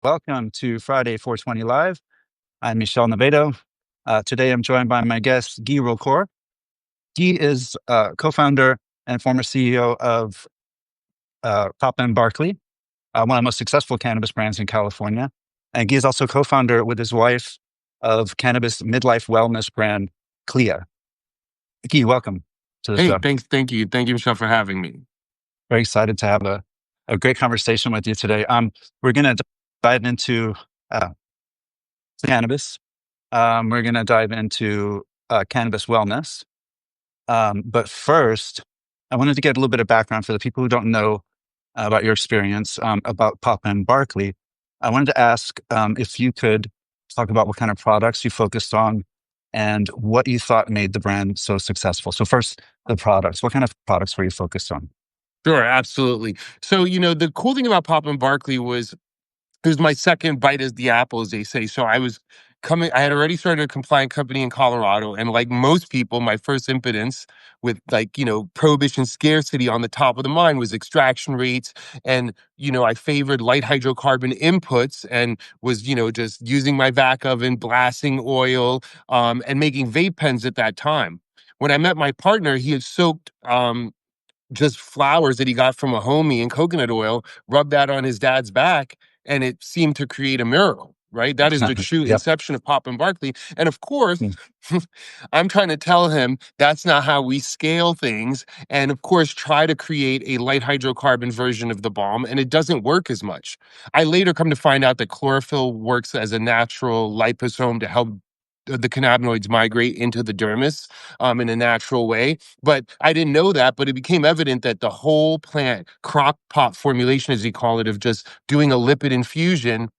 Welcome to Friday 420 Live. I'm Michelle Navedo. Today I'm joined by my guest, Guy Rocourt. Guy is co-founder and former CEO of Papa Barkley, one of the most successful cannabis brands in California. And Guy is also co-founder with his wife of cannabis midlife wellness brand, Clea. Guy, welcome to the Hey, show. thank you, Michelle, for having me. Very excited to have a great conversation with you today. We're going to dive into cannabis. We're going to dive into cannabis wellness. But first, I wanted to get a little bit of background for the people who don't know about your experience about Papa Barkley. I wanted to ask if you could talk about what kind of products you focused on and what you thought made the brand so successful. So first, the products. What kind of products were you focused on? Sure, absolutely. So, the cool thing about Papa Barkley was it was my second bite as the apple, as they say. So I had already started a compliant company in Colorado. And like most people, my first impotence with prohibition scarcity on the top of the mind was extraction rates. And, I favored light hydrocarbon inputs and was, just using my vac oven, blasting oil, and making vape pens at that time. When I met my partner, he had soaked just flowers that he got from a homie in coconut oil, rubbed that on his dad's back, and it seemed to create a miracle, right? That is the true Yep. inception of Pop and Barkley. And of course, Mm. I'm trying to tell him that's not how we scale things. And of course, try to create a light hydrocarbon version of the balm, and it doesn't work as much. I later come to find out that chlorophyll works as a natural liposome to help the cannabinoids migrate into the dermis in a natural way. But I didn't know that, but it became evident that the whole plant, crock pot formulation, as you call it, of just doing a lipid infusion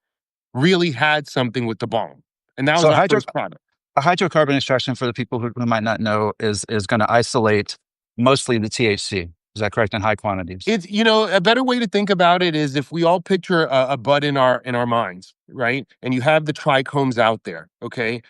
really had something with the balm. And that was So our first product. a hydrocarbon extraction, for the people who might not know, is going to isolate mostly the THC. Is that correct? In high quantities. It's, a better way to think about it is if we all picture a bud in our minds, right? And you have the trichomes out there, okay?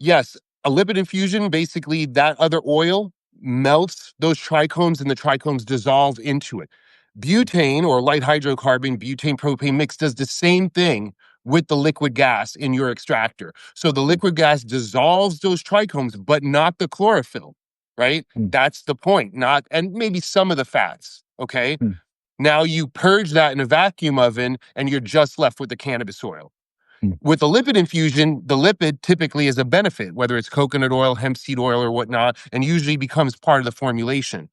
Yes, a lipid infusion, basically that other oil melts those trichomes and the trichomes dissolve into it. Butane or light hydrocarbon, butane propane mix does the same thing with the liquid gas in your extractor. So the liquid gas dissolves those trichomes, but not the chlorophyll, right? Mm. That's the point. Not, and maybe some of the fats, okay? Mm. Now you purge that in a vacuum oven and you're just left with the cannabis oil. Mm. With a lipid infusion, the lipid typically is a benefit, whether it's coconut oil, hemp seed oil, or whatnot, and usually becomes part of the formulation.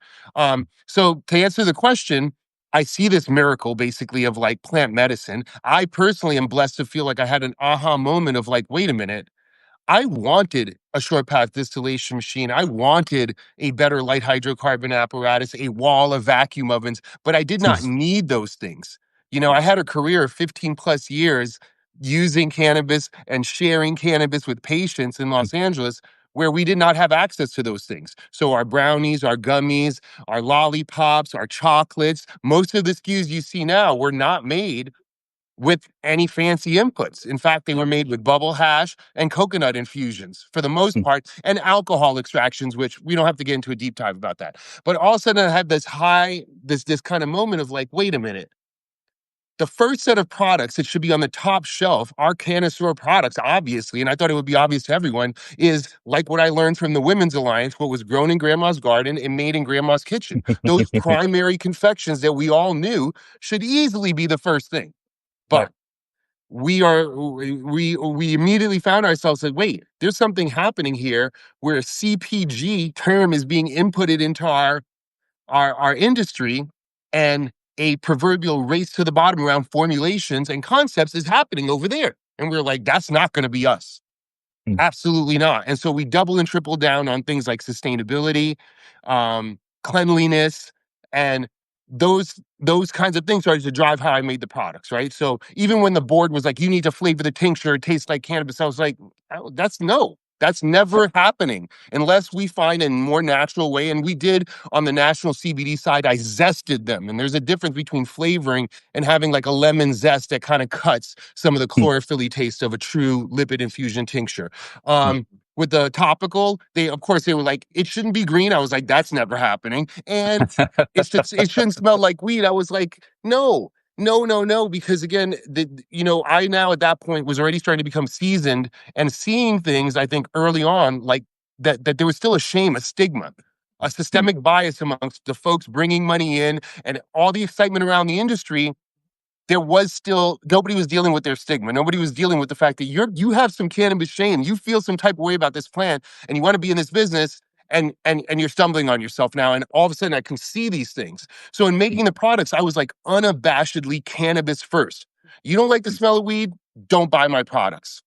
So to answer the question, I see this miracle basically of like plant medicine. I personally am blessed to feel like I had an aha moment of like, wait a minute, I wanted a short path distillation machine. I wanted a better light hydrocarbon apparatus, a wall of vacuum ovens, but I did not need those things. I had a career of 15 plus years using cannabis and sharing cannabis with patients in Los Angeles where we did not have access to those things. So our brownies, our gummies, our lollipops, our chocolates, most of the SKUs you see now were not made with any fancy inputs. In fact, they were made with bubble hash and coconut infusions for the most part, and alcohol extractions, which we don't have to get into a deep dive about that. But all of a sudden I had this this kind of moment of like, wait a minute. The first set of products that should be on the top shelf, our canister products, obviously, and I thought it would be obvious to everyone, is like what I learned from the Women's Alliance, what was grown in grandma's garden and made in grandma's kitchen. Those primary confections that we all knew should easily be the first thing. But we immediately found ourselves like, wait, there's something happening here where a CPG term is being inputted into our industry, and a proverbial race to the bottom around formulations and concepts is happening over there. And we're like, that's not going to be us. Mm. Absolutely not. And so we double and triple down on things like sustainability, cleanliness, and those kinds of things started to drive how I made the products, right? So even when the board was like, you need to flavor the tincture, it tastes like cannabis, I was like, oh, that's never happening unless we find a more natural way. And we did on the national CBD side, I zested them. And there's a difference between flavoring and having like a lemon zest that kind of cuts some of the chlorophyll taste of a true lipid infusion tincture. With the topical, of course they were like, it shouldn't be green. I was like, that's never happening. And it shouldn't smell like weed. I was like, no, No, no, no, because again, I now at that point was already starting to become seasoned and seeing things, I think, early on, like that there was still a shame, a stigma, a Mm, systemic bias amongst the folks bringing money in and all the excitement around the industry. There was still nobody was dealing with their stigma. Nobody was dealing with the fact that you have some cannabis shame. You feel some type of way about this plant and you want to be in this business and you're stumbling on yourself now. And all of a sudden I can see these things. So in mm, making the products, I was like unabashedly cannabis first. You don't like the smell of weed? Don't buy my products,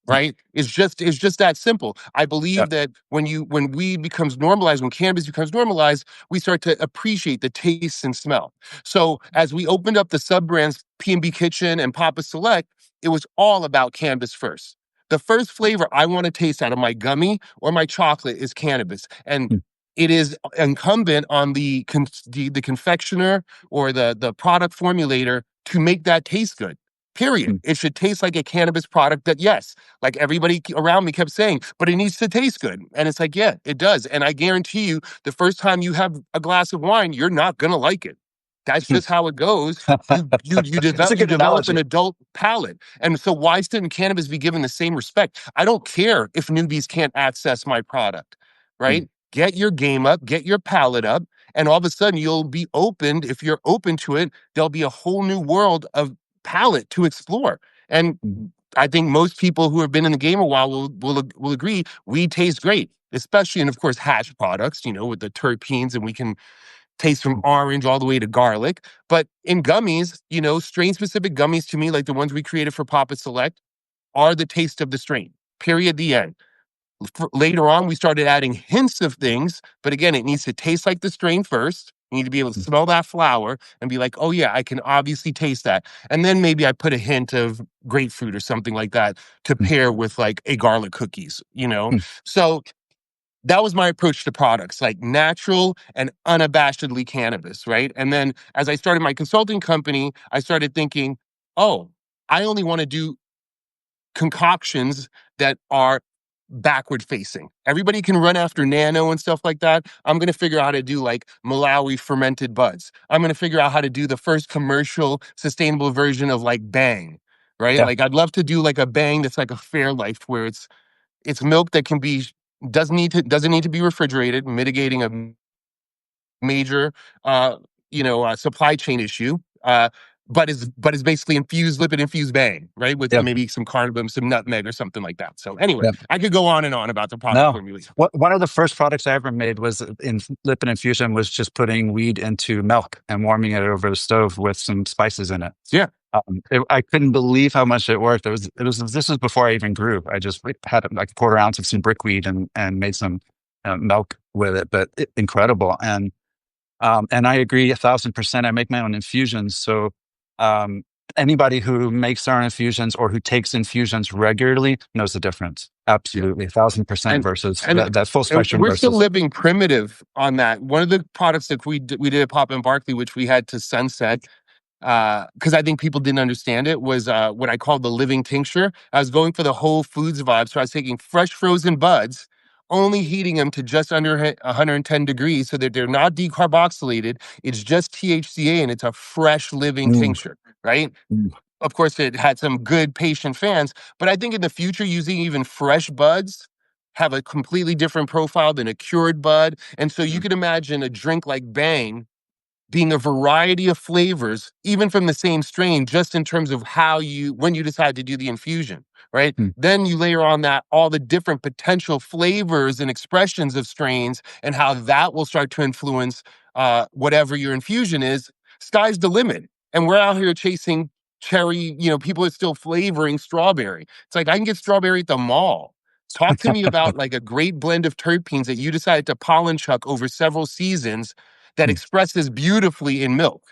mm. right? It's just that simple. I Yeah. believe that when weed becomes normalized, when cannabis becomes normalized, we start to appreciate the taste and smell. So as we opened up the sub brands P&B Kitchen and Papa Select, it was all about cannabis first. The first flavor I want to taste out of my gummy or my chocolate is cannabis, and Mm, it is incumbent on the confectioner or the product formulator to make that taste good. Period. mm, It should taste like a cannabis product that, yes, like everybody around me kept saying, but it needs to taste good. And it's like, yeah, it does. And I guarantee you, the first time you have a glass of wine, you're not gonna like it. That's mm. just how it goes. You That's a develop you good develop an analogy. adult palate. And so why shouldn't cannabis be given the same respect? I don't care if newbies can't access my product, Mm, right? Get your game up, get your palate up, and all of a sudden you'll be opened. If you're open to it, there'll be a whole new world of palette to explore. And mm, I think most people who have been in the game a while will agree weed tastes great, especially in, of course, hash products, with the terpenes, and we can taste from mm, orange all the way to garlic. But in gummies, strain specific gummies to me, like the ones we created for Papa Select, are the taste of the strain. Period. The end. Later on, we started adding hints of things, but again, it needs to taste like the strain first. You need to be able to mm, smell that flower and be like, oh, yeah, I can obviously taste that. And then maybe I put a hint of grapefruit or something like that to mm, pair with like a garlic cookies. mm. So that was my approach to products, like natural and unabashedly cannabis, right? And then as I started my consulting company, I started thinking, oh, I only want to do concoctions that are backward facing. Everybody can run after nano and stuff like that. I'm going to figure out how to do like Malawi fermented buds. I'm going to figure out how to do the first commercial sustainable version of like Bang, right? Yeah. Like I'd love to do like a Bang that's like a Fairlife where it's milk that can be doesn't need to be refrigerated, mitigating a major supply chain issue. But is basically infused lipid infused bang, right? With Yeah. maybe some cardamom, some nutmeg, or something like that. So anyway, Yeah. I could go on and on about the product No. formulation. One of the first products I ever made was in lipid infusion was just putting weed into milk and warming it over the stove with some spices in it. Yeah. I couldn't believe how much it worked. This was before I even grew. I just had like a quarter ounce of some brickweed and made some milk with it, but incredible. And I agree 1,000%. I make my own infusions. So um, anybody who makes their own infusions or who takes infusions regularly knows the difference. Yeah. Absolutely. 1,000% And versus and that full and spectrum we're still versus. living primitive on that. One of the products that we did at Papa and Barkley, which we had to sunset, because I think people didn't understand it, was what I call the living tincture. I was going for the Whole Foods vibe, so I was taking fresh frozen buds, only heating them to just under 110 degrees so that they're not decarboxylated. It's just THCA and it's a fresh living Mm, tincture, right? mm, Of course, it had some good patient fans, but I think in the future, using even fresh buds have a completely different profile than a cured bud. And so you mm, could imagine a drink like Bang being a variety of flavors, even from the same strain, just in terms of when you decide to do the infusion, right? mm, Then you layer on that all the different potential flavors and expressions of strains and how that will start to influence whatever your infusion is. Sky's the limit. And we're out here chasing cherry, people are still flavoring strawberry. It's like I can get strawberry at the mall. Talk to me about like a great blend of terpenes that you decided to pollen chuck over several seasons that mm, expresses beautifully in milk.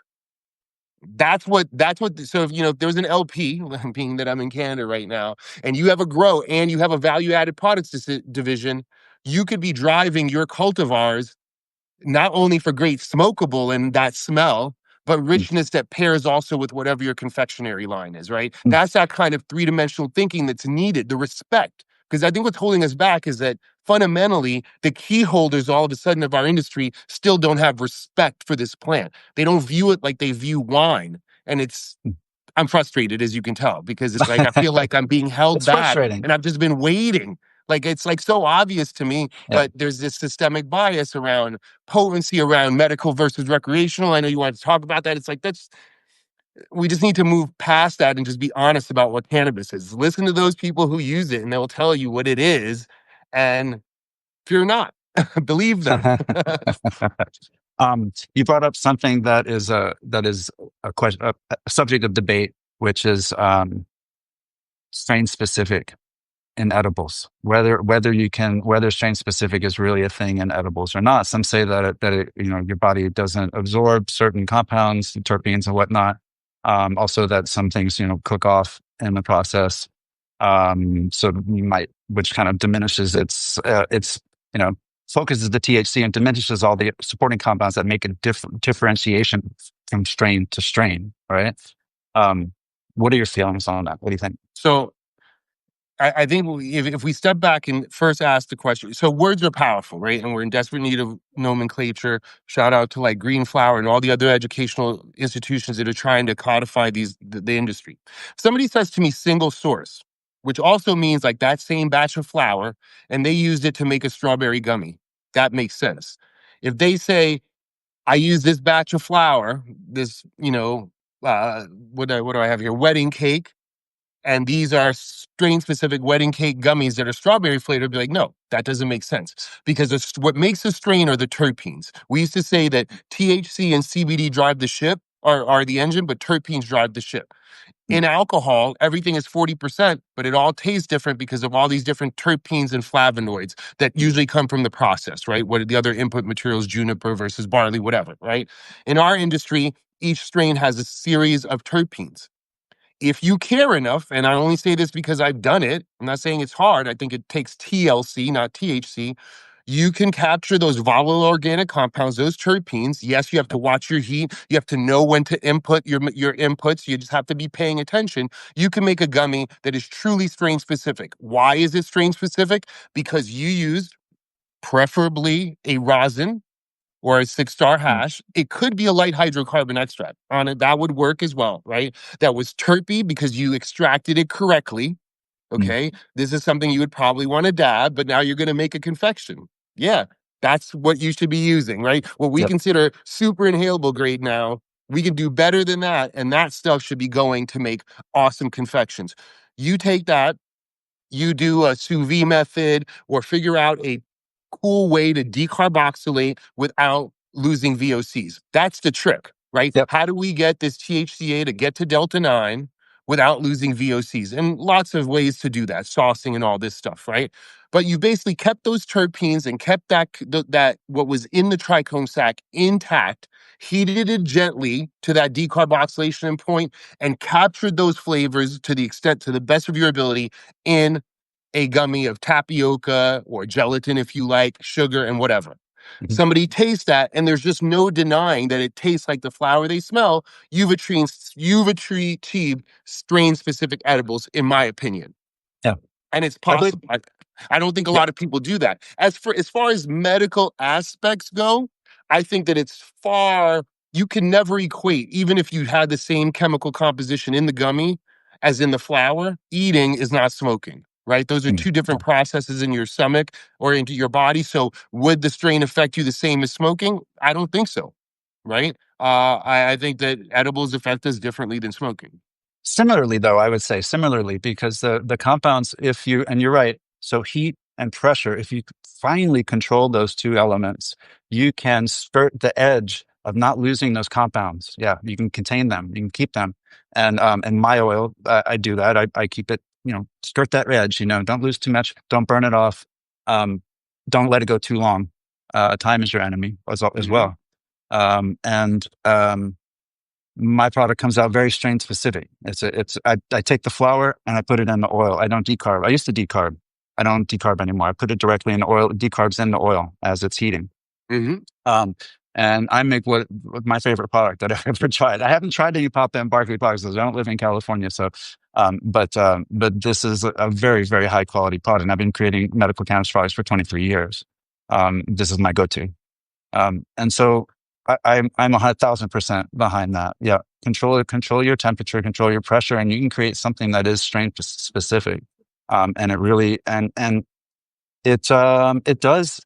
So if there's an LP, being that I'm in Canada right now, and you have a grow and you have a value added products division, you could be driving your cultivars not only for great smokable and that smell, but mm, richness that pairs also with whatever your confectionery line is, right? mm. That's that kind of three-dimensional thinking that's needed, the respect. Because I think what's holding us back is that fundamentally, the key holders all of a sudden of our industry still don't have respect for this plant. They don't view it like they view wine. And I'm frustrated, as you can tell, because it's like I feel like I'm being held It's back, frustrating. and I've just been waiting. Like it's like so obvious to me, Yeah. but there's this systemic bias around potency, around medical versus recreational. I know you want to talk about that. It's like we just need to move past that and just be honest about what cannabis is. Listen to those people who use it, and they'll tell you what it is. And fear not, believe them. You brought up something that is a question, a subject of debate, which is strain specific in edibles. Whether strain specific is really a thing in edibles or not. Some say that your body doesn't absorb certain compounds, terpenes and whatnot. Also, that some things cook off in the process. So which kind of diminishes its focuses the THC and diminishes all the supporting compounds that make a differentiation from strain to strain, right? What are your feelings on that? What do you think? So I think if we step back and first ask the question, so words are powerful, right? And we're in desperate need of nomenclature. Shout out to like Green Flower and all the other educational institutions that are trying to codify the industry. If somebody says to me single source, which also means like that same batch of flour, and they used it to make a strawberry gummy, that makes sense. If they say, I use this batch of flour, this, what do I have here? Wedding cake, and these are strain-specific wedding cake gummies that are strawberry flavored, be like, no, that doesn't make sense. Because what makes a strain are the terpenes. We used to say that THC and CBD drive the ship, are the engine, but terpenes drive the ship. In alcohol, everything is 40%, but it all tastes different because of all these different terpenes and flavonoids that usually come from the process, right? What are the other input materials, juniper versus barley, whatever, right? In our industry, each strain has a series of terpenes. If you care enough, and I only say this because I've done it, I'm not saying it's hard. I think it takes TLC, not THC. You can capture those volatile organic compounds, those terpenes. Yes, you have to watch your heat. You have to know when to input your inputs. You just have to be paying attention. You can make a gummy that is truly strain specific. Why is it strain specific? Because you used preferably a rosin or a 6-star hash. It could be a light hydrocarbon extract on it. That would work as well, right? That was terpy because you extracted it correctly. Okay. This is something you would probably want to dab, but now you're going to make a confection. Yeah. That's what you should be using, right? What we Yep. consider super inhalable grade now, we can do better than that. And that stuff should be going to make awesome confections. You take that, you do a sous vide method or figure out a cool way to decarboxylate without losing VOCs. That's the trick, right? Yep. How do we get this THCA to get to Delta 9 without losing VOCs? And lots of ways to do that, saucing and all this stuff, right? But you basically kept those terpenes and kept that what was in the trichome sac intact, heated it gently to that decarboxylation point, and captured those flavors to the best of your ability in a gummy of tapioca or gelatin, if you like, sugar and whatever. Mhm. Somebody tastes that, and there's just no denying that it tastes like the flower they smell. You've achieved strain-specific edibles, in my opinion. Yeah. And it's I believe. possible. I don't think a Yeah. lot of people do that. As far as medical aspects go, I think that you can never equate, even if you had the same chemical composition in the gummy as in the flower, eating is not smoking, right? Those are two different processes in your stomach or into your body. So would the strain affect you the same as smoking? I don't think so, right? I think that edibles affect us differently than smoking. Similarly, though, I would say similarly, because the compounds, and you're right, so heat and pressure, if you finely control those two elements, you can skirt the edge of not losing those compounds. Yeah, you can contain them, you can keep them. And my oil, I do that. I keep it, skirt that edge, don't lose too much, don't burn it off. Don't let it go too long. Time is your enemy as Mhm. well. And my product comes out very strain specific. I take the flour and I put it in the oil. I don't decarb. I used to decarb. I don't decarb anymore. I put it directly in the oil. It decarbs in the oil as it's heating. Mhm. And I make what my favorite product that I've ever tried. I haven't tried any Papa Barkley products because I don't live in California. So, but this is a very, very high quality product. And I've been creating medical cannabis products for 23 years. This is my go-to. And so I'm 1,000% behind that. Yeah. Control your temperature, control your pressure, and you can create something that is strain specific. And it really, and it does,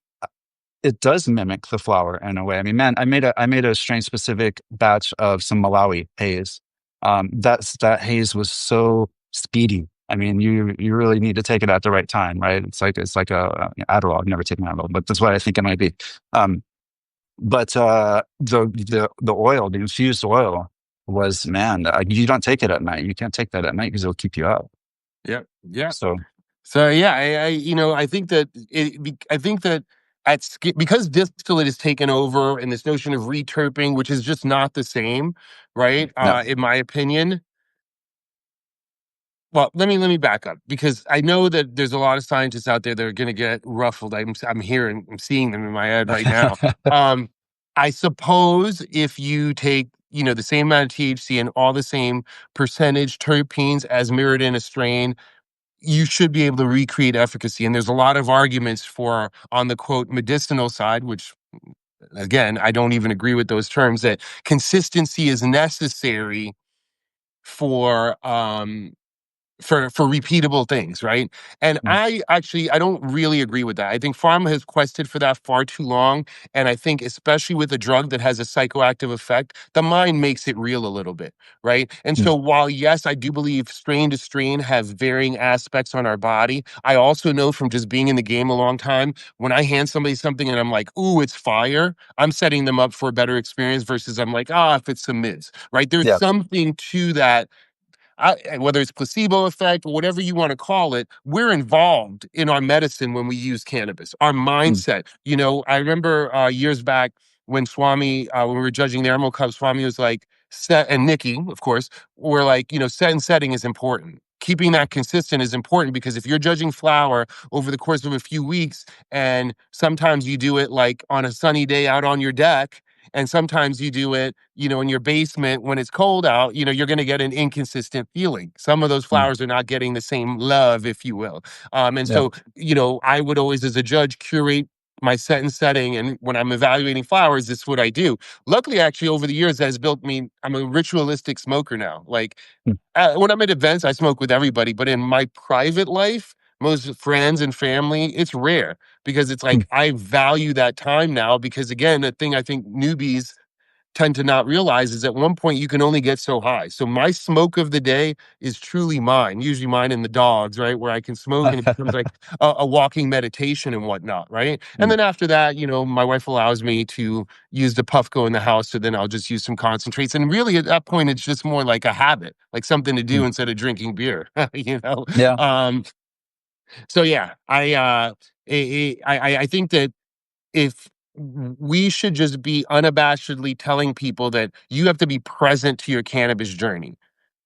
it does mimic the flower in a way. I mean, man, I made a strain specific batch of some Malawi haze. That haze was so speedy. I mean, you really need to take it at the right time, right? It's like a Adderall. I've never taken Adderall, but that's what I think it might be. But the oil, the infused oil, was, man. You don't take it at night. You can't take that at night because it'll keep you up. Yeah, yeah. So So yeah, I think that I think that because distillate is taken over, and this notion of reterping, which is just not the same, right? no, In my opinion. Well, let me back up, because I know that there's a lot of scientists out there that are going to get ruffled. I'm seeing them in my head right now. Um, I suppose if you take, the same amount of THC and all the same percentage terpenes as mirrored in a strain, you should be able to recreate efficacy. And there's a lot of arguments for, on the quote medicinal side, which again, I don't even agree with those terms, that consistency is necessary for for repeatable things, right? And mm, I don't really agree with that. I think pharma has quested for that far too long, and I think especially with a drug that has a psychoactive effect, the mind makes it real a little bit, right? And mm, so while yes, I do believe strain to strain have varying aspects on our body, I also know from just being in the game a long time, when I hand somebody something and I'm like, "Ooh, it's fire," I'm setting them up for a better experience versus I'm like, "Ah, if it's some mids," right? There's yeah, something to that, whether it's placebo effect or whatever you want to call it, we're involved in our medicine when we use cannabis. Our mm, mindset. I remember years back when Swami, when we were judging the Emerald Cup, Swami was like, set, and Nikki, of course, were like, set and setting is important. Keeping that consistent is important, because if you're judging flower over the course of a few weeks, and sometimes you do it like on a sunny day out on your deck, and sometimes you do it, in your basement when it's cold out, you're going to get an inconsistent feeling. Some of those mm, flowers are not getting the same love, if you will. And yeah, so, I would always, as a judge, curate my set and setting. And when I'm evaluating flowers, this is what I do. Luckily, actually, over the years, that has built me, I'm a ritualistic smoker now. Like, mm, when I'm at events, I smoke with everybody, but in my private life, most friends and family, it's rare, because it's mm. like I value that time now. Because again, the thing I think newbies tend to not realize is, at one point you can only get so high. So my smoke of the day is truly mine, usually mine and the dogs, right? Where I can smoke and it becomes like a walking meditation and whatnot, right? And Mm, then after that, my wife allows me to use the Puffco in the house. So then I'll just use some concentrates. And really at that point, it's just more like a habit, like something to do mm. instead of drinking beer, you know? Yeah. Um, so yeah, I think that if we should just be unabashedly telling people that you have to be present to your cannabis journey,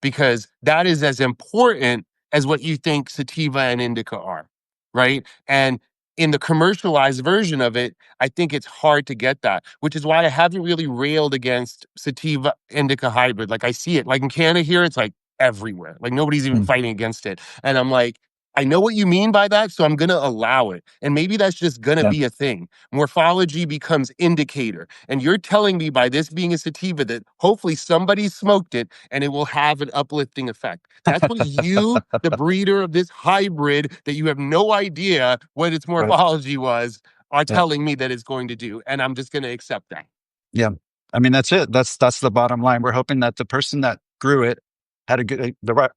because that is as important as what you think sativa and indica are, right? And in the commercialized version of it, I think it's hard to get that, which is why I haven't really railed against sativa indica hybrid. Like, I see it, like in Canada here, it's like everywhere. Like, nobody's even Mm, fighting against it. And I'm like, I know what you mean by that, so I'm going to allow it. And maybe that's just going to yeah. be a thing. Morphology becomes indicator. And you're telling me, by this being a sativa, that hopefully somebody smoked it and it will have an uplifting effect. That's what you, the breeder of this hybrid that you have no idea what its Right. morphology was, are Yeah. telling me that it's going to do. And I'm just going to accept that. Yeah. I mean, that's it. That's the bottom line. We're hoping that the person that grew it had a good, the right,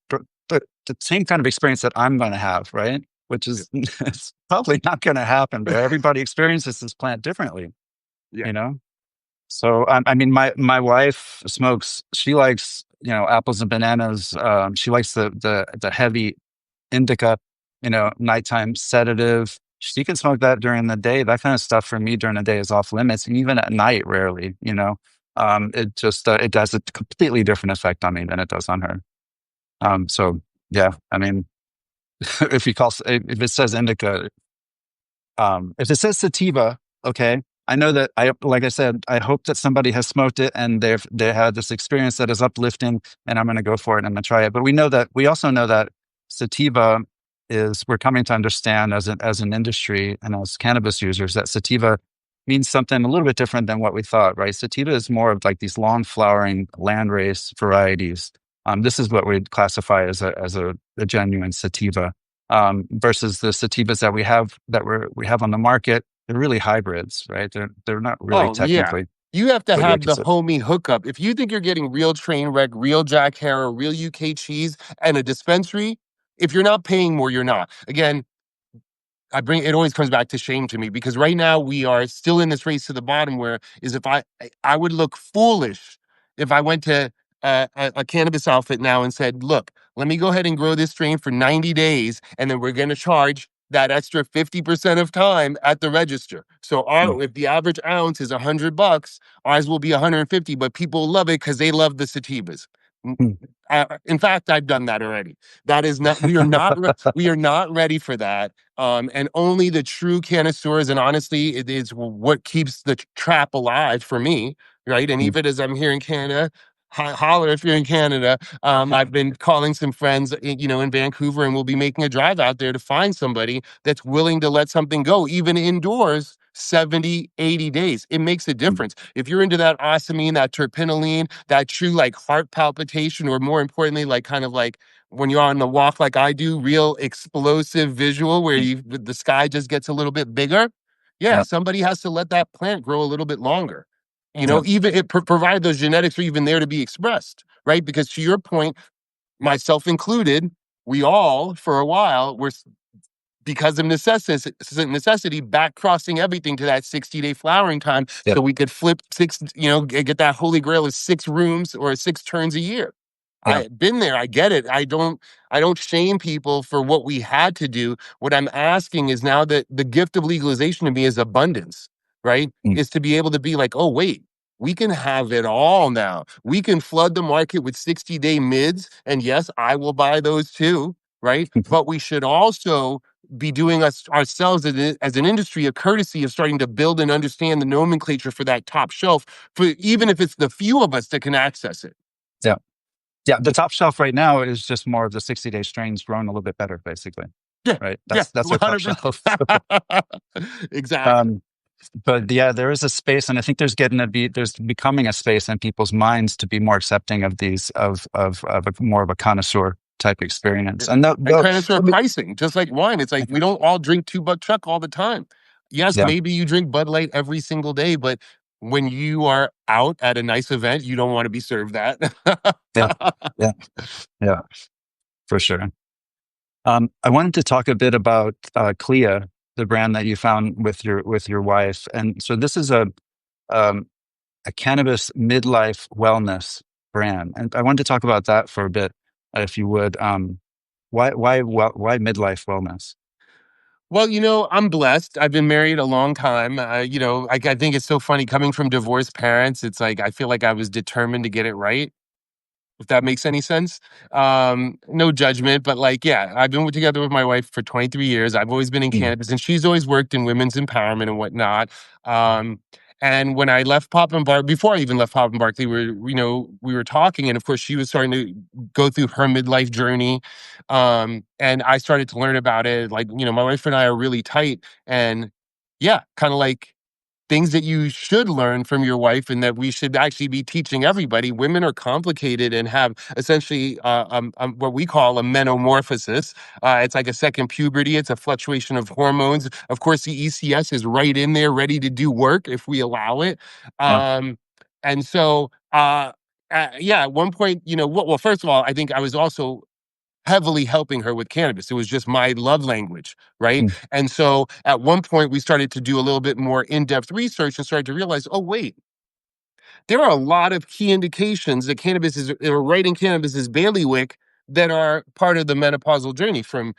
the same kind of experience that I'm going to have, right? Which Yeah. is it's probably not going to happen, but everybody experiences this plant differently, Yeah. you know? So, I mean, my wife smokes, she likes, apples and bananas. She likes the heavy indica, nighttime sedative. She can smoke that during the day. That kind of stuff for me during the day is off limits. And even at night, rarely. It just, it does a completely different effect on me than it does on her. So yeah, I mean, if it says indica, if it says sativa, okay, I know that like I said, I hope that somebody has smoked it and they had this experience that is uplifting, and I'm going to go for it and I'm going to try it. But we also know that sativa we're coming to understand as an industry and as cannabis users that sativa means something a little bit different than what we thought, right? Sativa is more of like these long flowering landrace varieties. This is what we'd classify as a genuine sativa, versus the sativas that we have on the market. They're really hybrids, right? They're not really Oh, yeah. technically You have to what you have the consider. homie hookup. If you think you're getting real train wreck, real Jack Harrow, real UK cheese, and a dispensary, if you're not paying more, you're not. Again, it always comes back to shame to me because right now we are still in this race to the bottom where is if I would look foolish if I went to a cannabis outfit now and said, look, let me go ahead and grow this strain for 90 days and then we're going to charge that extra 50% of time at the register. So Mm, if the average ounce is $100, ours will be 150, but people love it because they love the sativas. mm. In fact, I've done that already. That is not, we are not ready for that. And only the true connoisseurs, and honestly, it is what keeps the trap alive for me, right? And Mm, even as I'm here in Canada, holler if you're in Canada. I've been calling some friends, in Vancouver, and we'll be making a drive out there to find somebody that's willing to let something go, even indoors, 70, 80 days. It makes a mm. difference. If you're into that osmine, that terpinolene, that true like heart palpitation, or more importantly, like kind of like when you're on the walk like I do, real explosive visual where the sky just gets a little bit bigger. Yeah, Yeah, somebody has to let that plant grow a little bit longer. yeah, Even it provided those genetics are even there to be expressed, right? Because to your point, myself included, we all for a while were because of necessity, back crossing everything to that 60-day flowering time yeah, so we could flip six, get that holy grail of 6 rooms or 6 turns a year. yeah, I've been there. I get it. I don't shame people for what we had to do. What I'm asking is now that the gift of legalization to me is abundance, right? mm, Is to be able to be like, oh, wait, we can have it all now. We can flood the market with 60-day mids. And yes, I will buy those too, right? But we should also be doing ourselves as an industry a courtesy of starting to build and understand the nomenclature for that top shelf, for even if it's the few of us that can access it. yeah, yeah. The top shelf right now is just more of the 60-day strains grown a little bit better, basically, Yeah, right? yeah, That's our top 100%. shelf. Exactly. um, but yeah, there is a space, and I think there's becoming a space in people's minds to be more accepting of these of more of a connoisseur type experience. Yeah. And And credits are I mean, pricing, just like wine. It's like we don't all drink $2 Chuck all the time. Yes, yeah, maybe you drink Bud Light every single day, but when you are out at a nice event, you don't want to be served that. yeah, yeah, yeah, for sure. I wanted to talk a bit about Clea, the brand that you found with your wife, and so this is um, a cannabis midlife wellness brand, and I wanted to talk about that for a bit, if you would. Why midlife wellness? Well, I'm blessed. I've been married a long time. I think it's so funny coming from divorced parents. It's like I feel like I was determined to get it right, if that makes any sense. No judgment, but like, yeah, I've been together with my wife for 23 years. I've always been in Mm, cannabis, and she's always worked in women's empowerment and whatnot. Um, and when I left Papa and Barkley, before I even left Papa and Barkley, we were talking, and of course, she was starting to go through her midlife journey, and I started to learn about it. Like, my wife and I are really tight, and yeah, kind of like things that you should learn from your wife and that we should actually be teaching everybody. Women are complicated and have essentially what we call a metamorphosis. It's like a second puberty. It's a fluctuation of hormones. Of course, the ECS is right in there, ready to do work if we allow it. yeah, And so, yeah, at one point, well, first of all, I think I was also heavily helping her with cannabis. It was just my love language, right? mm, And so at one point, we started to do a little bit more in depth research and started to realize, oh, wait, there are a lot of key indications that cannabis is, or writing cannabis is bailiwick that are part of the menopausal journey, from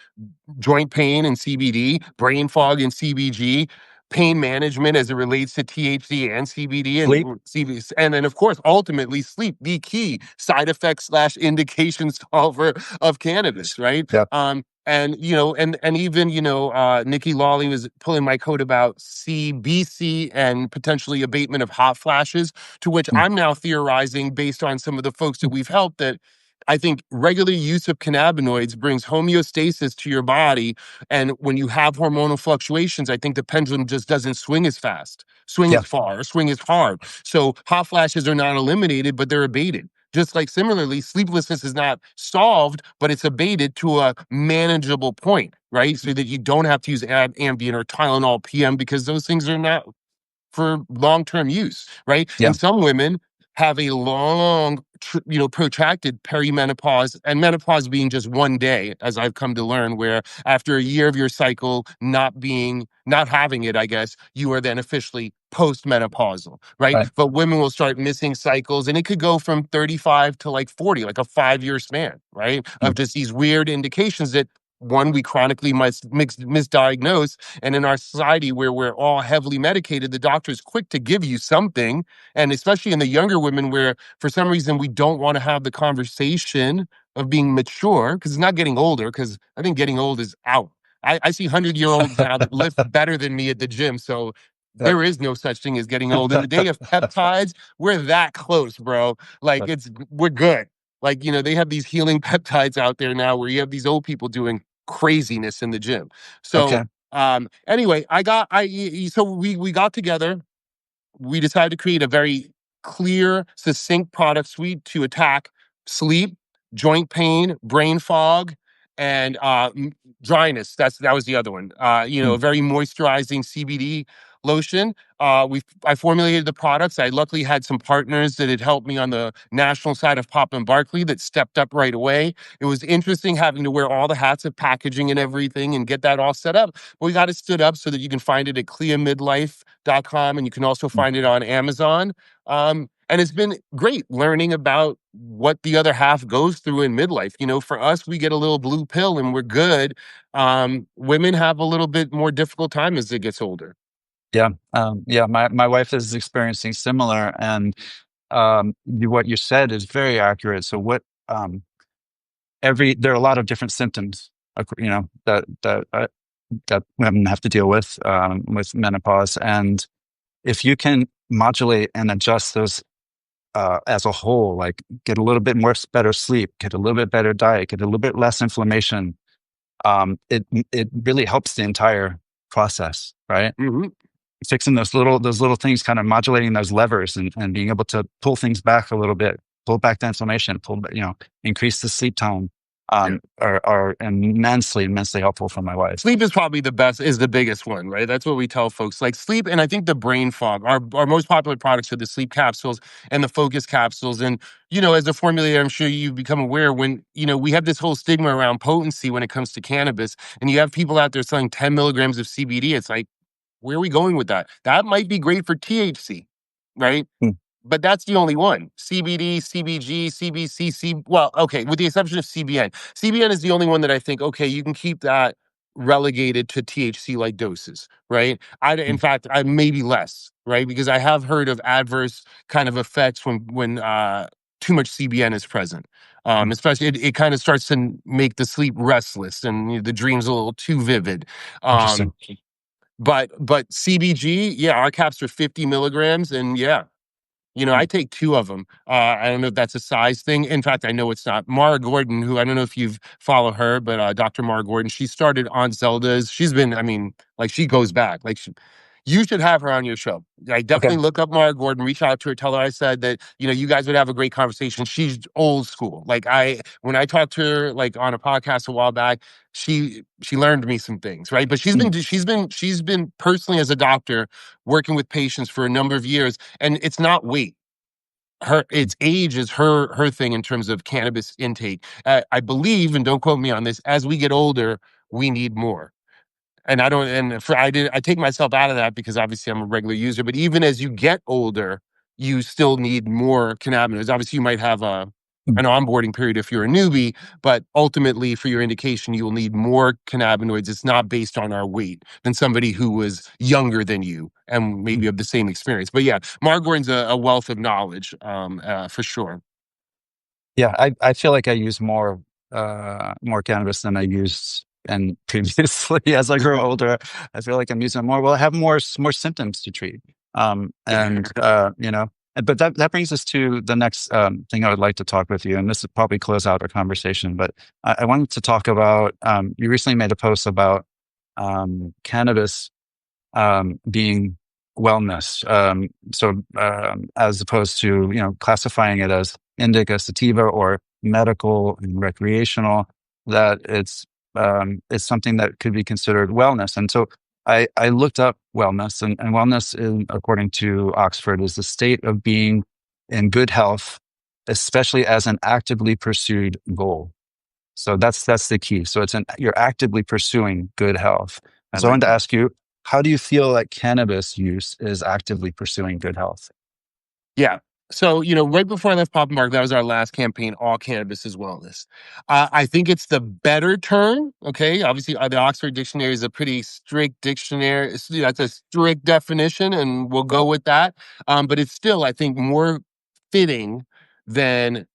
joint pain and CBD, brain fog and CBG, pain management as it relates to THC and CBD and sleep. CBD, and then of course ultimately sleep, the key side effect slash indication solver of cannabis, right? Yeah, And and even Nikki Lawley was pulling my coat about CBC and potentially abatement of hot flashes, to which mm, I'm now theorizing based on some of the folks that we've helped that I think regular use of cannabinoids brings homeostasis to your body. And when you have hormonal fluctuations, I think the pendulum just doesn't swing as fast, swing Yeah. as far, or swing as hard. So hot flashes are not eliminated, but they're abated. Just like similarly, sleeplessness is not solved, but it's abated to a manageable point, right? So that you don't have to use Ambien or Tylenol PM because those things are not for long-term use, right? Yeah. And some women have a long, protracted perimenopause, and menopause being just one day, as I've come to learn, where after a year of your cycle not having it, I guess, you are then officially postmenopausal, right? Right. But women will start missing cycles, and it could go from 35 to like 40, like a 5-year span, right? Mm. Of just these weird indications that one, we chronically misdiagnose, and in our society where we're all heavily medicated, the doctor is quick to give you something. And especially in the younger women, where for some reason we don't want to have the conversation of being mature, because it's not getting older, because I think getting old is out. I see 100-year-olds now that lift better than me at the gym. So Yep. there is no such thing as getting old. In the day of peptides, we're that close, bro. Like we're good. Like, they have these healing peptides out there now where you have these old people doing craziness in the gym. So Okay. anyway, so we got together. We decided to create a very clear, succinct product suite to attack sleep, joint pain, brain fog, and dryness. That was the other one. Mm. A very moisturizing CBD lotion. I formulated the products. I luckily had some partners that had helped me on the national side of Papa Barkley that stepped up right away. It was interesting having to wear all the hats of packaging and everything and get that all set up. But we got it stood up so that you can find it at cleamidlife.com, and you can also Mm. find it on Amazon. And it's been great learning about what the other half goes through in midlife. For us, we get a little blue pill and we're good. Women have a little bit more difficult time as it gets older. Yeah. Yeah. My wife is experiencing similar, and what you said is very accurate. So um, there are a lot of different symptoms, that women have to deal with menopause, and if you can modulate and adjust those as a whole, like get a little bit more better sleep, get a little bit better diet, get a little bit less inflammation, it really helps the entire process, right? Hmm. Fixing those little things, kind of modulating those levers, and being able to pull things back a little bit, pull back the inflammation, increase the sleep time, are immensely helpful for my wife. Sleep is probably the biggest one, right? That's what we tell folks. Like sleep, and I think the brain fog. Our most popular products are the sleep capsules and the focus capsules. And, as a formulator, I'm sure you've become aware when, we have this whole stigma around potency when it comes to cannabis. And you have people out there selling 10 milligrams of CBD. It's like, where are we going with that? That might be great for THC, right? Mm. But that's the only one. CBD, CBG, CBCC. Well, okay, with the exception of CBN. CBN is the only one that I think, okay, you can keep that relegated to THC-like doses, right? In Mm. fact, I maybe less, right? Because I have heard of adverse kind of effects when too much CBN is present. Mm. Especially, it kind of starts to make the sleep restless and the dreams a little too vivid. Interesting. Um, but CBG, yeah, our caps are 50 milligrams, and yeah, I Mm. take 2 of them. I don't know if that's a size thing. In fact, I know it's not. Mara Gordon, who I don't know if you've followed her, but Dr. Mara Gordon, she started on Zelda's. She's been, I mean, like she goes back. You should have her on your show. Like Okay. definitely look up Mara Gordon, reach out to her, tell her I said that, you guys would have a great conversation. She's old school. When I talked to her like on a podcast a while back, she learned me some things, right? But Mm. she's been personally as a doctor working with patients for a number of years, and it's not weight. It's age is her thing in terms of cannabis intake. I believe, and don't quote me on this, as we get older, we need more. And I don't, and for I take myself out of that because obviously I'm a regular user. But even as you get older, you still need more cannabinoids. Obviously, you might have Mm. an onboarding period if you're a newbie, but ultimately for your indication, you will need more cannabinoids. It's not based on our weight than somebody who was younger than you and Mm. maybe of the same experience. But yeah, Margorine's a wealth of knowledge, for sure. Yeah, I feel like I use more cannabis than I used and previously. As I grow older, I feel like I'm using it more. Well, I have more symptoms to treat. Yeah. And But that brings us to the next thing I would like to talk with you, and this would probably close out our conversation. But I wanted to talk about you recently made a post about cannabis being wellness. As opposed to classifying it as indica, sativa, or medical and recreational, that it's something that could be considered wellness. And so I looked up wellness, and wellness, according to Oxford, is the state of being in good health, especially as an actively pursued goal. So that's the key. So you're actively pursuing good health. I And so I like wanted to that. ask you, how do you feel like cannabis use is actively pursuing good health? Yeah. So, right before I left Papa Mark, that was our last campaign, All Cannabis is Wellness. I think it's the better term. Okay. Obviously, the Oxford Dictionary is a pretty strict dictionary. That's a strict definition, and we'll go with that. But it's still, I think, more fitting than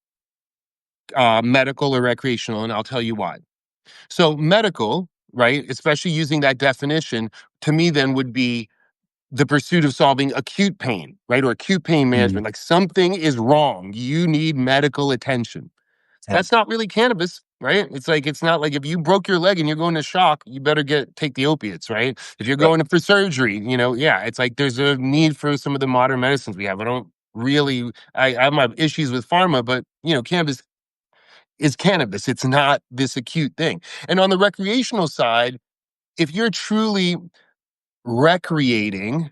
medical or recreational. And I'll tell you why. So, medical, right, especially using that definition, to me, then would be the pursuit of solving acute pain, right? Or acute pain Mm, management. Like something is wrong. You need medical attention. yeah, That's not really cannabis, right? It's not like if you broke your leg and you're going to shock, you better take the opiates, right? If you're right. going for surgery, yeah, it's like there's a need for some of the modern medicines we have. I have my issues with pharma, but cannabis is cannabis. It's not this acute thing. And on the recreational side, if you're truly recreating,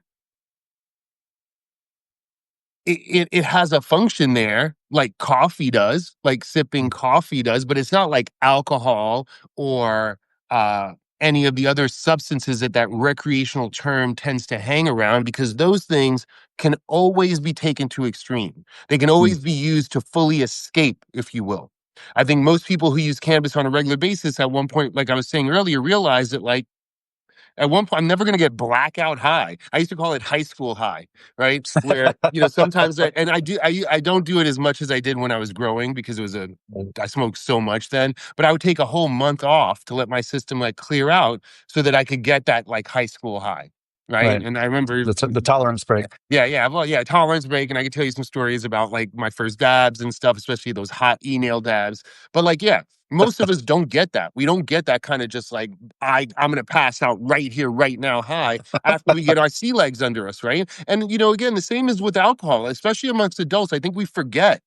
it has a function there like coffee does, like sipping Mm, coffee does, but it's not like alcohol or uh, any of the other substances that recreational term tends to hang around, because those things can always be taken to extreme. They can mm, always be used to fully escape, if you will. I think most people who use cannabis on a regular basis at one point, like I was saying earlier, realize that like at one point, I'm never going to get blackout high. I used to call it high school high, right? Where, sometimes and I don't do it as much as I did when I was growing, because I smoked so much then, but I would take a whole month off to let my system like clear out so that I could get that like high school high. Right. right. And I remember, The tolerance break. yeah. Well, yeah, tolerance break. And I can tell you some stories about like my first dabs and stuff, especially those hot e-nail dabs. But like, yeah, most of us don't get that. We don't get that kind of just like, I'm going to pass out right here, right now, high after we get our sea legs under us. Right. And, again, the same is with alcohol, especially amongst adults. I think we forget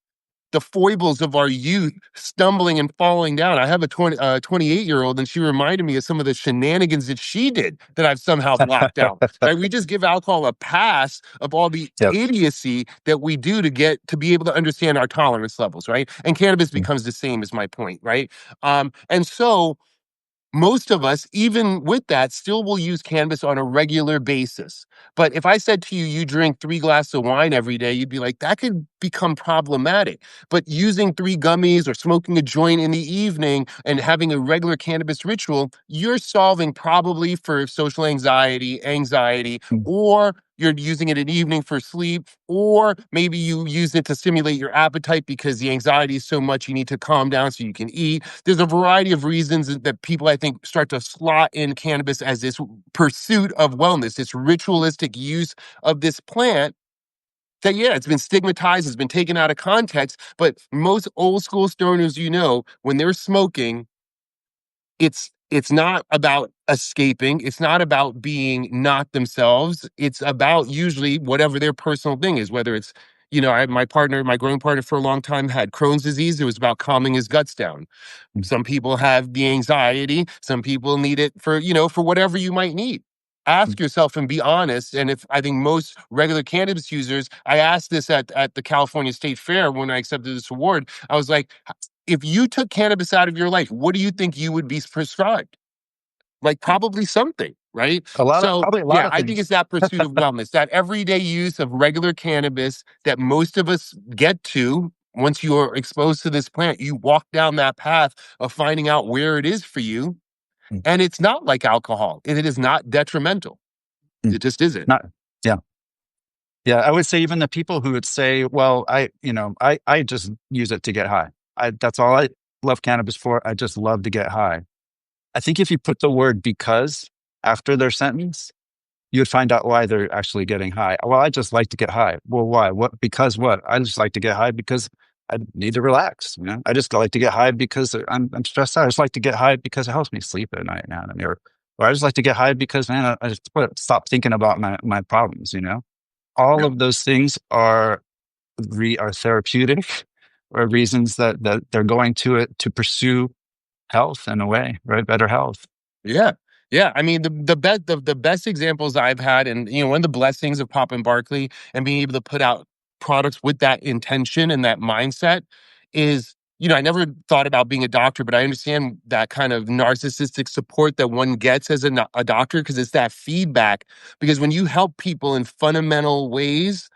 the foibles of our youth stumbling and falling down. I have a 28-year-old, and she reminded me of some of the shenanigans that she did that I've somehow blocked out. Right? We just give alcohol a pass of all the Yep. idiocy that we do to be able to understand our tolerance levels, right? And cannabis Mm, becomes the same, is my point, right? And so most of us, even with that, still will use cannabis on a regular basis. But if I said to you, you drink 3 glasses of wine every day, you'd be like, that could become problematic. But using 3 gummies or smoking a joint in the evening and having a regular cannabis ritual, you're solving probably for social anxiety, mm, or you're using it in the evening for sleep, or maybe you use it to stimulate your appetite because the anxiety is so much you need to calm down so you can eat. There's a variety of reasons that people, I think, start to slot in cannabis as this pursuit of wellness, this ritualistic use of this plant that, yeah, it's been stigmatized, it's been taken out of context. But most old school stoners, when they're smoking, it's not about escaping. It's not about being not themselves. It's about usually whatever their personal thing is, whether it's, my growing partner for a long time had Crohn's disease. It was about calming his guts down. mm, Some people have the anxiety. Some people need it for whatever you might need. mm. Ask yourself and be honest. And if I think most regular cannabis users, I asked this at the California State Fair when I accepted this award. I was like, if you took cannabis out of your life, what do you think you would be prescribed? Like probably something, right? So Probably a lot yeah, of I think things. it's that pursuit of wellness, that everyday use of regular cannabis that most of us get to. Once you are exposed to this plant, you walk down that path of finding out where it is for you. Mm, And it's not like alcohol. It is not detrimental. mm. It just isn't. Not, yeah. Yeah. I would say even the people who would say, well, I just use it to get high. That's all I love cannabis for. I just love to get high. I think if you put the word because after their sentence, you would find out why they're actually getting high. Well, I just like to get high. Well, why? What? Because what? I just like to get high because I need to relax. You know, I just like to get high because I'm stressed out. I just like to get high because it helps me sleep at night now. Or I just like to get high because man, I just stop thinking about my problems. You know, all Yep. of those things are therapeutic, or reasons that they're going to it to pursue health in a way, right? Better health. Yeah. Yeah. I mean, the best examples I've had, and one of the blessings of Papa and Barkley and being able to put out products with that intention and that mindset is, I never thought about being a doctor, but I understand that kind of narcissistic support that one gets as a doctor, because it's that feedback. Because when you help people in fundamental ways,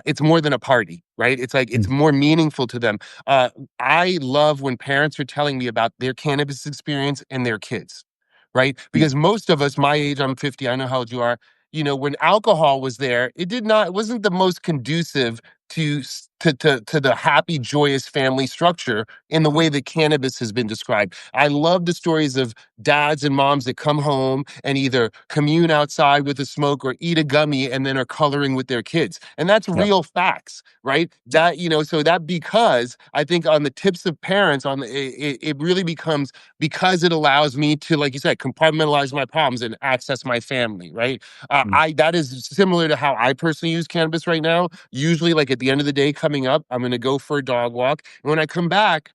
it's more than a party, right? It's like it's Mm. more meaningful to them. Uh, I love when parents are telling me about their cannabis experience and their kids, right? Yeah. Because most of us, my age, I'm 50, I know how old you are, when alcohol was there, it wasn't the most conducive to the happy, joyous family structure in the way that cannabis has been described. I love the stories of dads and moms that come home and either commune outside with a smoke or eat a gummy and then are coloring with their kids. And that's Yeah. real facts, right? So that, because I think on the tips of parents, it really becomes, because it allows me to, like you said, compartmentalize my problems and access my family, right? Mm. That is similar to how I personally use cannabis right now. Usually, like at the end of the day, coming up, I'm going to go for a dog walk. And when I come back,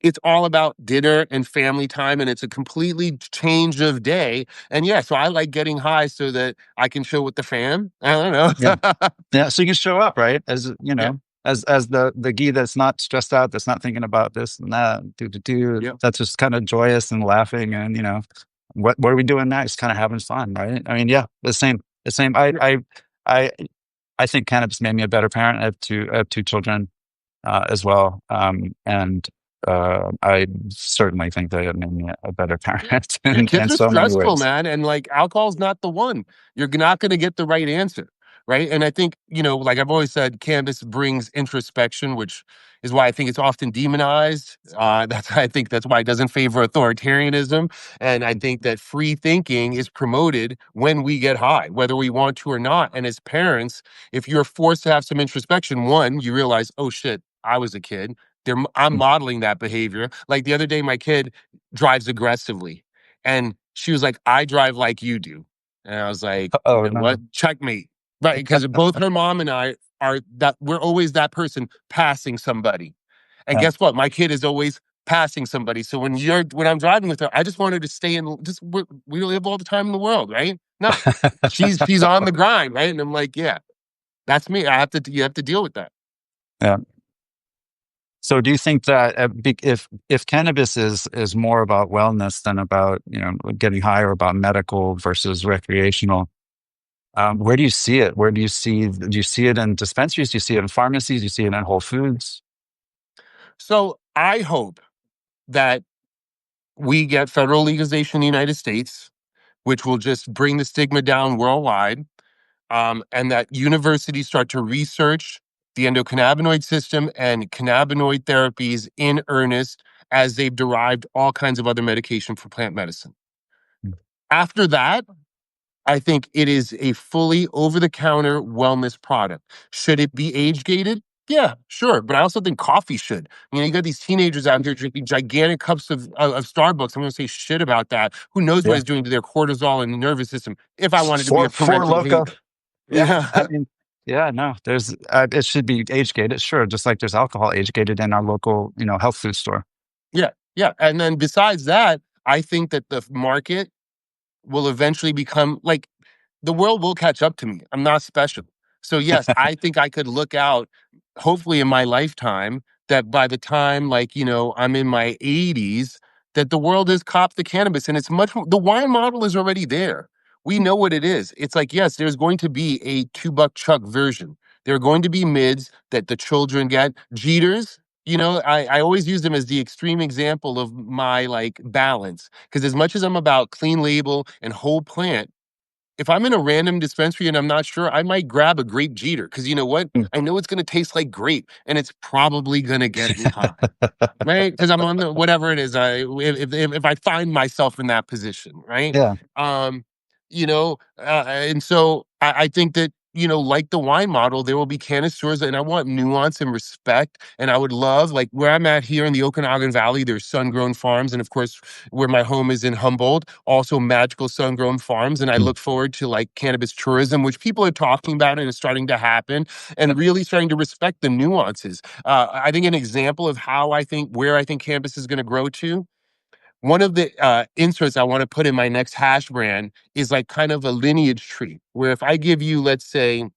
it's all about dinner and family time, and it's a completely change of day. And yeah, so I like getting high so that I can chill with the fam. I don't Yeah. know. Yeah. So you can show up, right? As you Yeah. know, as the Guy that's not stressed out, that's not thinking about this and that, Yeah. that's just kind of joyous and laughing, and what are we doing next? Kind of having fun, right? I mean, yeah, the same. Yeah. I I think cannabis made me a better parent. I have two children as well, and I certainly think that it made me a better Yeah. parent Your in kids are so many stressful, ways. man. And like alcohol's not the one. You're not going to get the right answer. Right. And I think, like I've always said, cannabis brings introspection, which is why I think it's often demonized. I think that's why it doesn't favor authoritarianism. And I think that free thinking is promoted when we get high, whether we want to or not. And as parents, if you're forced to have some introspection, one, you realize, oh shit, I was a kid. I'm Mm. modeling that behavior. Like the other day, my kid drives aggressively. And she was like, I drive like you do. And I was like, you Oh know what? no. Checkmate. Right. Because both her mom and I are that we're always that person passing somebody. And Yeah. guess what? My kid is always passing somebody. So when I'm driving with her, I just want her to stay in we live all the time in the world, right? No. She's on the grind, right? And I'm like, yeah, that's me. You have to deal with that. Yeah. So do you think that if cannabis is more about wellness than about getting high, or about medical versus recreational, where do you see it? Do you see it in dispensaries? Do you see it in pharmacies? Do you see it in Whole Foods? So I hope that we get federal legalization in the United States, which will just bring the stigma down worldwide, and that universities start to research the endocannabinoid system and cannabinoid therapies in earnest, as they've derived all kinds of other medication for plant medicine. Mm. After that, I think it is a fully over the counter wellness product. Should it be age gated? Yeah, sure. But I also think coffee should. You got these teenagers out here drinking gigantic cups of Starbucks. I'm going to say shit about that. Who knows what Yeah. it's doing to their cortisol and nervous system, if I wanted to be a Four parental loco. hater. Yeah. I Yeah. mean, yeah, no, it should be age gated, sure, just like there's alcohol age gated in our local, health food store. Yeah. Yeah. And then besides that, I think that the market will eventually become like the world will catch up to me. I'm not special. So yes, I think I could look out, hopefully in my lifetime, that by the time I'm in my 80s, that the world has copped the cannabis, and it's much more, the wine model is already there. We know what it is. It's like, yes, there's going to be a $2 chuck version. There are going to be mids that the children get. Jeters, I always use them as the extreme example of my like balance. Because as much as I'm about clean label and whole plant, if I'm in a random dispensary and I'm not sure, I might grab a grape jeter, because you know what? Mm. I know it's going to taste like grape, and it's probably going to get me high, right? Because I'm on the whatever it is. If I find myself in that position, right? Yeah. Um, and so I think that, like the wine model, there will be connoisseurs, and I want nuance and respect. And I would love, like where I'm at here in the Okanagan Valley, there's sun-grown farms, and of course, where my home is in Humboldt, also magical sun-grown farms. And I Mm. look forward to like cannabis tourism, which people are talking about and is starting to happen, and really starting to respect the nuances. I think an example of where I think cannabis is going to grow to, one of the inserts I want to put in my next hash brand is like kind of a lineage tree, where if I give you, let's say,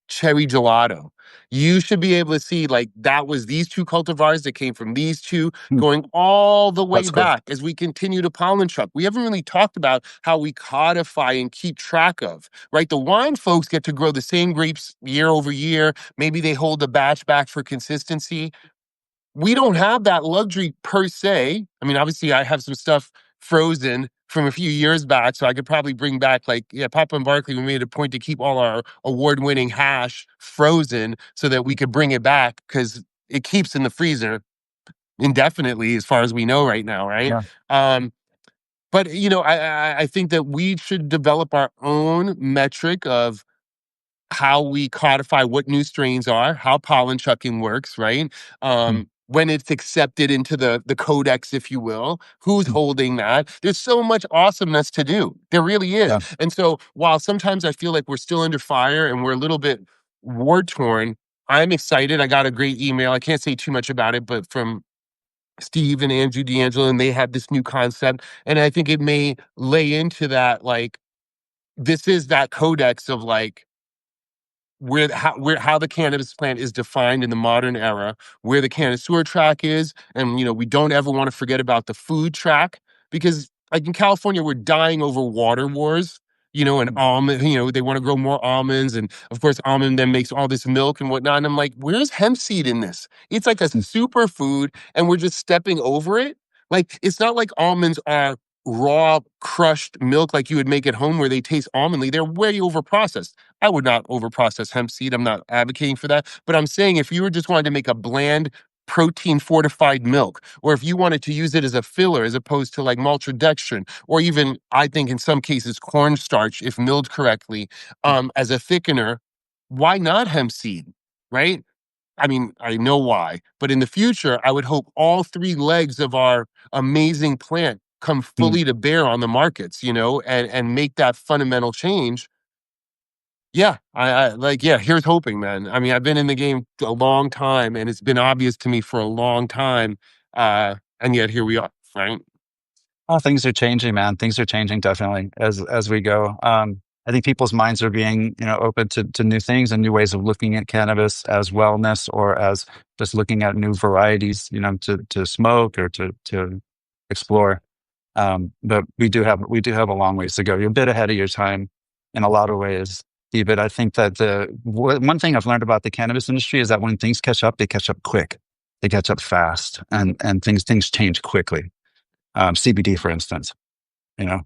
cherry gelato, you should be able to see like that was these two cultivars that came from these two, Mm. going all the way That's cool. back as we continue to pollen truck. We haven't really talked about how we codify and keep track of, right? The wine folks get to grow the same grapes year over year. Maybe they hold a batch back for consistency. We don't have that luxury per se. I mean, obviously, I have some stuff frozen from a few years back, so I could probably bring back, like, yeah, Papa and Barkley, we made a point to keep all our award-winning hash frozen so that we could bring it back because it keeps in the freezer indefinitely, as far as we know right now, right? Yeah. Um, but I think that we should develop our own metric of how we codify what new strains are, how pollen chucking works, right? Mm. When it's accepted into the codex, if you will, who's Mm. holding that? There's so much awesomeness to do. There really is. Yeah. And so while sometimes I feel like we're still under fire and we're a little bit war torn, I'm excited. I got a great email. I can't say too much about it, but from Steve and Andrew D'Angelo, and they have this new concept. And I think it may lay into that, like, this is that codex of like how the cannabis plant is defined in the modern era, where the connoisseur track is, and we don't ever want to forget about the food track, because like in California, we're dying over water wars. And Mm. almond, they want to grow more almonds, and of course, almond then makes all this milk and whatnot. And I'm like, where's hemp seed in this? It's like a Mm. superfood, and we're just stepping over it. Like, it's not like almonds are raw crushed milk like you would make at home where they taste almondly. They're way over processed. I would not overprocess hemp seed. I'm not advocating for that. But I'm saying if you were just wanting to make a bland protein fortified milk, or if you wanted to use it as a filler as opposed to like maltodextrin, or even I think in some cases cornstarch, if milled correctly, as a thickener, why not hemp seed? Right? I mean, I know why, but in the future, I would hope all three legs of our amazing plant come Mm. fully to bear on the markets, and make that fundamental change. Yeah, I like, yeah, here's hoping, man. I mean, I've been in the game a long time, and it's been obvious to me for a long time. And yet here we are, right? Oh, things are changing, man. Things are changing definitely as we go. I think people's minds are being, open to new things and new ways of looking at cannabis as wellness or as just looking at new varieties, to smoke or to explore. But we do have a long ways to go. You're a bit ahead of your time in a lot of ways, Steve. But I think that one thing I've learned about the cannabis industry is that when things catch up, they catch up quick, they catch up fast, and things change quickly. CBD, for instance, you know.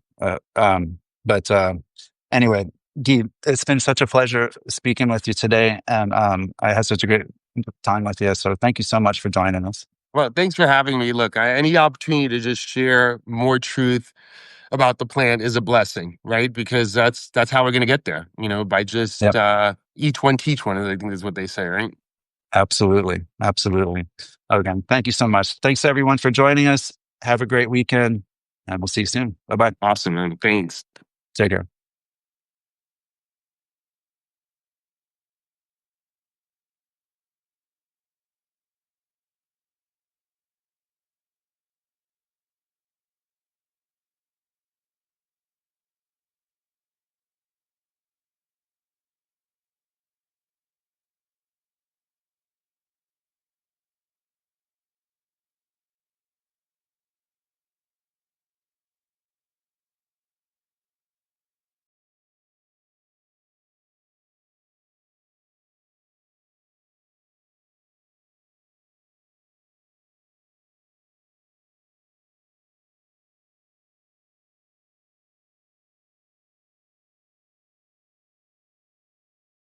But anyway, Guy, it's been such a pleasure speaking with you today, and I had such a great time with you. So thank you so much for joining us. Well, thanks for having me. Look, any opportunity to just share more truth about the plant is a blessing, right? Because that's how we're going to get there, by just Yep, each one teach one, I think is what they say, right? absolutely, absolutely. Again, thank you so much. Thanks everyone for joining us. Have a great weekend, and we'll see you soon. Bye bye. Awesome, man. Thanks. Take care.